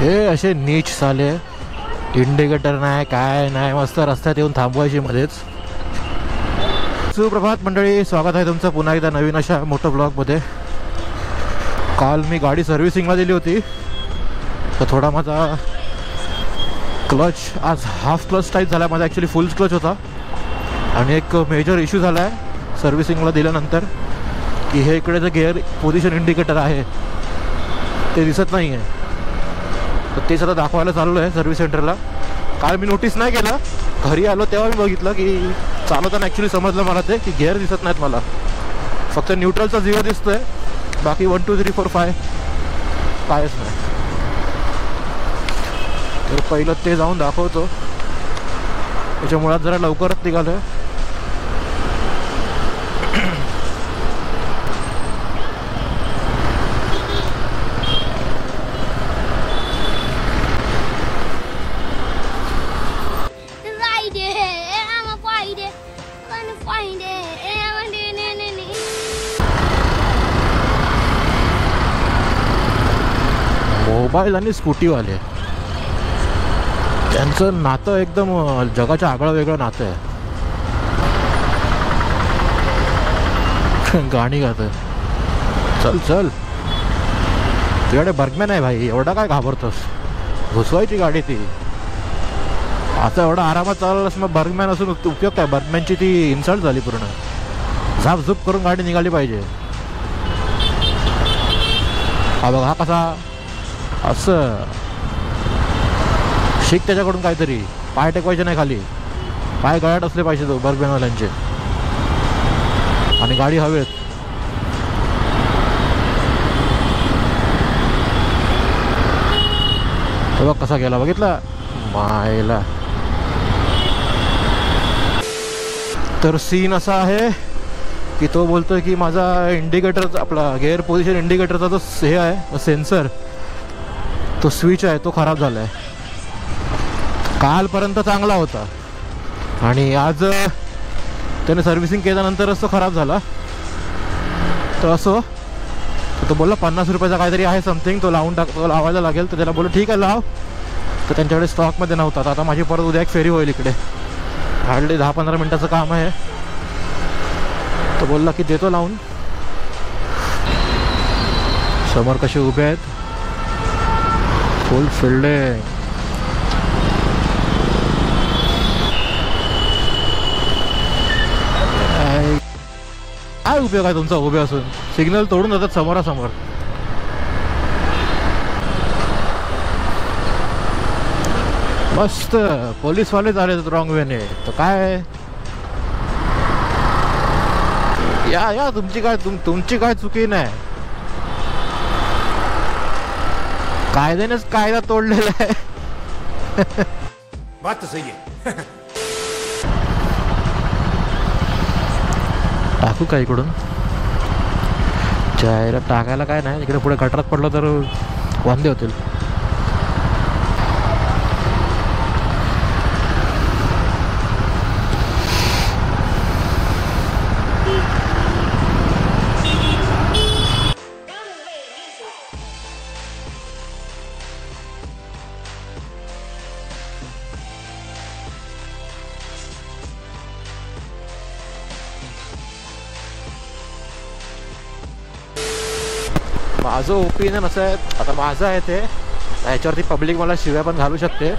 हे असे नीच साले, इंडिकेटर नाही काय नाही, मस्त रस्त्यात येऊन थांबवायची मध्येच. सुप्रभात मंडळी, स्वागत आहे तुमचं पुन्हा एकदा नवीन अशा मोठं ब्लॉगमध्ये. काल मी गाडी सर्व्हिसिंगला दिली होती, तर थोडा माझा क्लच आज हाफ क्लच टाईप झाला. माझा ॲक्च्युली फुल क्लच होता आणि एक मेजर इश्यू झाला आहे सर्व्हिसिंगला दिल्यानंतर, की हे इकडे जे गिअर पोझिशन इंडिकेटर आहे ते दिसत नाही आहे. तर ते सगळं दाखवायला चाललो आहे सर्व्हिस सेंटरला. काल मी नोटीस नाही केलं, घरी आलो तेव्हा मी बघितलं की चालवताना ॲक्च्युली समजलं मला ते, की गिअर दिसत नाहीत मला, फक्त न्यूट्रलचा 0 दिसतो आहे, बाकी 1 2 3 4 5 कायच नाही. तर पहिलं ते जाऊन दाखवतो. त्याच्या मुळात जरा लवकरच निघालं आहे. मोबाईल आणि स्कूटीवाले त्यांचं नातं एकदम जगाच्या आगळं वेगळं नातं आहे. गाणी गात, चल चल, तुझ्याकडे बर्गमॅन आहे भाई, एवढा काय घाबरतोस, घुसवायची गाडी ती. आता एवढा आरामात चाललास, मग बर्गमॅन असून उपयोग काय? बर्गमॅनची ती इन्सल्ट झाली पूर्ण. झापझूप करून गाडी निघाली पाहिजे. हा बघ, हा कसा असं शिक त्याच्याकडून काहीतरी. पाय टेकवायचे नाही खाली, पाय गळ्यात असले पाहिजे तो बर्गमॅनवाल्यांचे, आणि गाडी हवेत. बघ कसा गेला, बघितला मायला. तर सीन असा आहे की तो बोलतोय की माझा इंडिकेटर, आपला गिअर पोझिशन इंडिकेटरचा जो हे आहे सेन्सर, तो स्विच आहे तो खराब झाला आहे. कालपर्यंत चांगला होता आणि आज त्याने सर्व्हिसिंग केल्यानंतरच तो खराब झाला. तर असो, तो बोलला 50 रुपयाचा काहीतरी आहे समथिंग, तो लावून तो लावायला लागेल. तर त्याला बोललो ठीक आहे लाव. तर त्यांच्याकडे स्टॉकमध्ये नव्हता. तर आता माझी परत उद्या एक फेरी होईल इकडे, हार्डली 10-15 मिनटाचं काम आहे. तो बोलला की देतो लावून. समोर कसे उभे आहेत, फुल फील्ड आहे. काय उपयोग आहे तुमचा उभे असून? सिग्नल तोडून जातात समोरासमोर. मस्त पोलीसवाले झाले रॉंग वेने. तर काय या तुमची काय चुकी नाही. कायद्यानेच कायदा तोडलेला आहे. बात तो सही है. टाकू का इकडून? जायला टाकायला काय नाही, इकडे पुढे गटारात पडलं तर वांदे होतील. माझं ओपिनियन असं आहे, आता माझं आहे ते, ह्याच्यावरती पब्लिक मला शिव्या पण घालू शकते,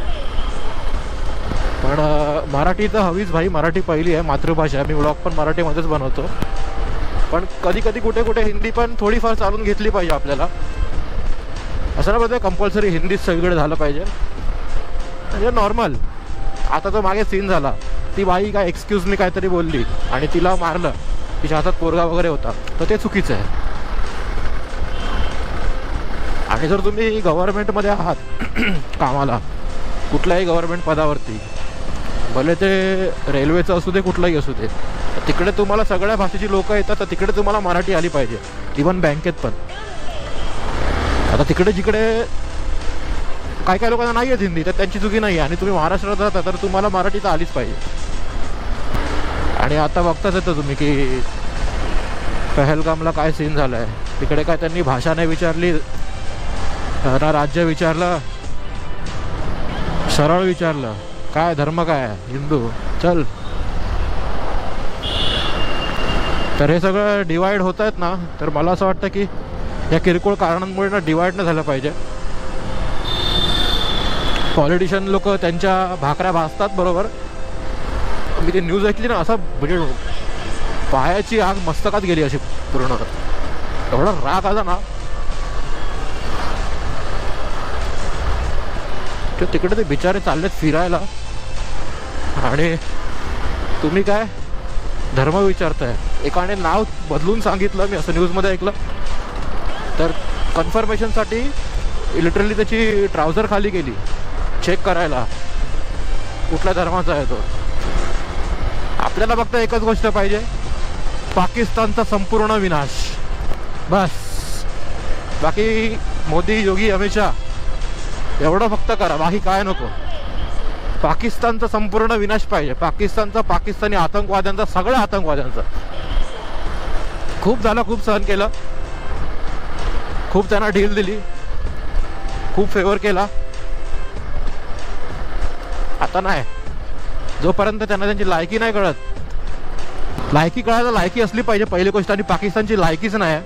पण मराठी तर हवीच भाई. मराठी पहिली आहे, मातृभाषा. मी ब्लॉग पण मराठीमध्येच बनवतो, पण कधी कधी कुठे कुठे हिंदी पण थोडीफार चालून घेतली पाहिजे आपल्याला. असं ना बोलतोय कंपल्सरी हिंदीच सगळीकडे झालं पाहिजे, म्हणजे नॉर्मल. आता तो मागे सीन झाला, ती बाई काय एक्सक्यूज मी काहीतरी बोलली आणि तिला मारलं, तिच्या हातात पोरगा वगैरे होता, तर ते चुकीचं आहे. आणि जर तुम्ही गव्हर्नमेंटमध्ये आहात कामाला, कुठल्याही गव्हर्नमेंट पदावरती, भले ते रेल्वेचं असू दे कुठलंही असू दे, तिकडे तुम्हाला सगळ्या भाषेची लोक येतात, तर तिकडे तुम्हाला मराठी आली पाहिजे. इवन बँकेत पण. आता तिकडे जिकडे काय काय लोकांना नाही येत हिंदी, तर त्यांची चुकी नाही आहे, आणि तुम्ही महाराष्ट्रात राहता तर तुम्हाला मराठी तर आलीच पाहिजे. आणि आता बघताच येतं तुम्ही की पहलगामला काय सीन झालं आहे. तिकडे काय त्यांनी भाषा नाही विचारली ना राज्य विचारलं, सरळ विचारलं काय धर्म काय हिंदू चल. तर हे सगळं डिवाइड होत आहेत ना, तर मला असं वाटतं की या किरकोळ कारणांमुळे ना डिवाइड नाही झालं पाहिजे. पॉलिटिशियन लोक त्यांच्या भाकऱ्या भाजतात बरोबर. मी ती न्यूज ऐकली ना, असं म्हणजे पायाची आग मस्तकात गेली अशी पूर्ण. एवढा राग आला ना. तिकडे ते बिचारे चाललेत फिरायला आणि तुम्ही काय धर्म विचारताय. एकाने नाव बदलून सांगितलं, मी असं न्यूजमध्ये ऐकलं. तर कन्फर्मेशनसाठी लिटरली त्याची ट्राउझर खाली गेली चेक करायला कुठल्या धर्माचा आहे तो. आपल्याला फक्त एकच गोष्ट पाहिजे, पाकिस्तानचा संपूर्ण विनाश बस. बाकी मोदी योगी अमित शाह एवढं फक्त करा, बाकी काय नको. पाकिस्तानचा संपूर्ण विनाश पाहिजे. पाकिस्तानचा, पाकिस्तानी आतंकवाद्यांचा, सगळ्या आतंकवाद्यांचा. खूप झालं, खूप सहन केलं, खूप त्यांना ढील दिली, खूप फेवर केला. आता नाही. जोपर्यंत त्यांना त्यांची लायकी नाही कळत, लायकी कळायला लायकी असली पाहिजे पहिली गोष्ट, आणि पाकिस्तानची लायकीच नाही.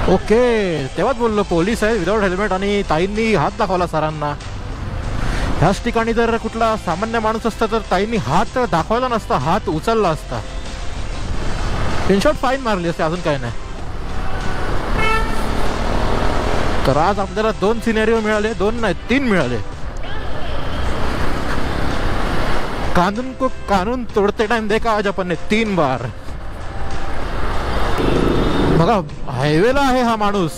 ओके, तेव्हाच बोललो पोलीस आहे विदाउट हेल्मेट आणि ताईंनी हात दाखवला सरांना. ह्याच ठिकाणी जर कुठला सामान्य माणूस असता तर ताईंनी हात दाखवला नसता, हात उचलला असता. इनशॉर्ट फाईन मारली असते, अजून काय नाही. तर आज आपल्याला 2 सिनेरिओ मिळाले, 2 नाही 3 मिळाले. कानून को कानून तोडते टाइम देखा आज आपण 3 बार. बघा हायवेला आहे हा माणूस,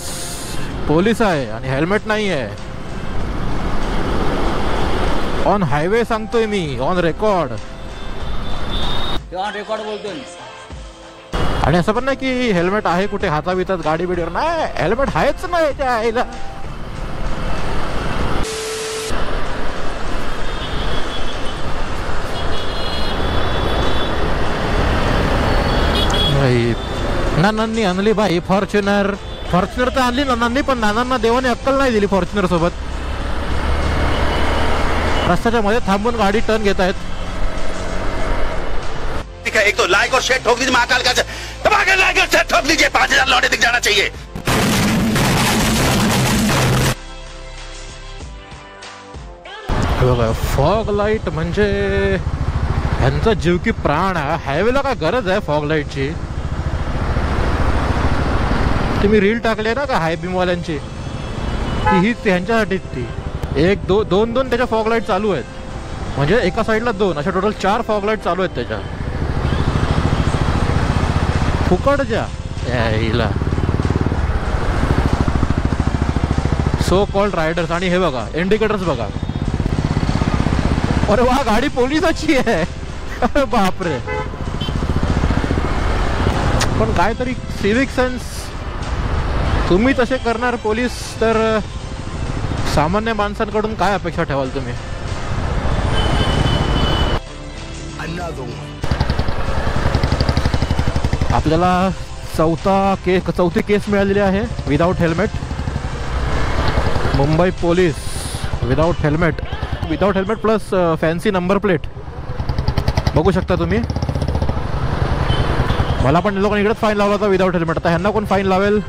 पोलीस आहे आणि हेल्मेट नाही आहे. ऑन हायवे सांगतोय मी, ऑन रेकॉर्ड. ऑन रेकॉर्ड बोलतोय. आणि असं पण नाही की हेल्मेट आहे कुठे हातावितात गाडी बिडीवर, नाही हेल्मेट आहेच नाही त्या आईला. नानांनी आणली बाई फॉर्च्युनर. फॉर्च्युनर तर आणली नानांनी, पण नानांना देवाने अक्कल नाही दिली फॉर्च्युनर सोबत. रस्त्याच्या मध्ये थांबून गाडी टर्न घेत आहेत. एक तो लाइक और शेयर ठोक दीजिए, महाकाल का धमाका लाइक और शेयर ठोक दीजिए, 5000 लौटे दिख जाना चाहिए. बघा फॉग लाईट म्हणजे ह्यांचा जीव की प्राण आहे. हायवेला काय गरज आहे फॉग लाईटची. तुम्ही रील टाकले ना का हाय बीमवाल्यांची, ही ह्यांच्यासाठीच ती. 1 2 2 त्याच्या फॉग लाईट चालू आहेत, म्हणजे एका साईडला 2, अशा टोटल 4 फॉग लाईट चालू आहेत त्याच्या. फुकटच्या हिला सो कॉल्ड रायडर्स. आणि हे बघा इंडिकेटर्स बघा. अरे वा, गाडी पोलिसाची आहे. अरे बापरे. पण काहीतरी सिविक सेन्स. तुम्ही तसे करणार पोलीस तर सामान्य माणसांकडून काय अपेक्षा ठेवाल तुम्ही. आपल्याला चौथी केस मिळालेली आहे without helmet. Mumbai police without helmet plus fancy number plate. बघू शकता तुम्ही. मला पण लोकांनी इकडेच फाईन लावला होता विदाउट हेल्मेट. आता ह्यांना कोण फाईन लावेल.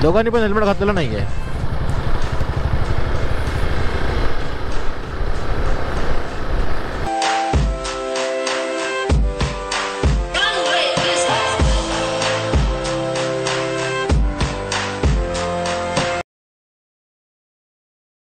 दोघांनी पण हेल्मेट घातलेलं नाही आहे.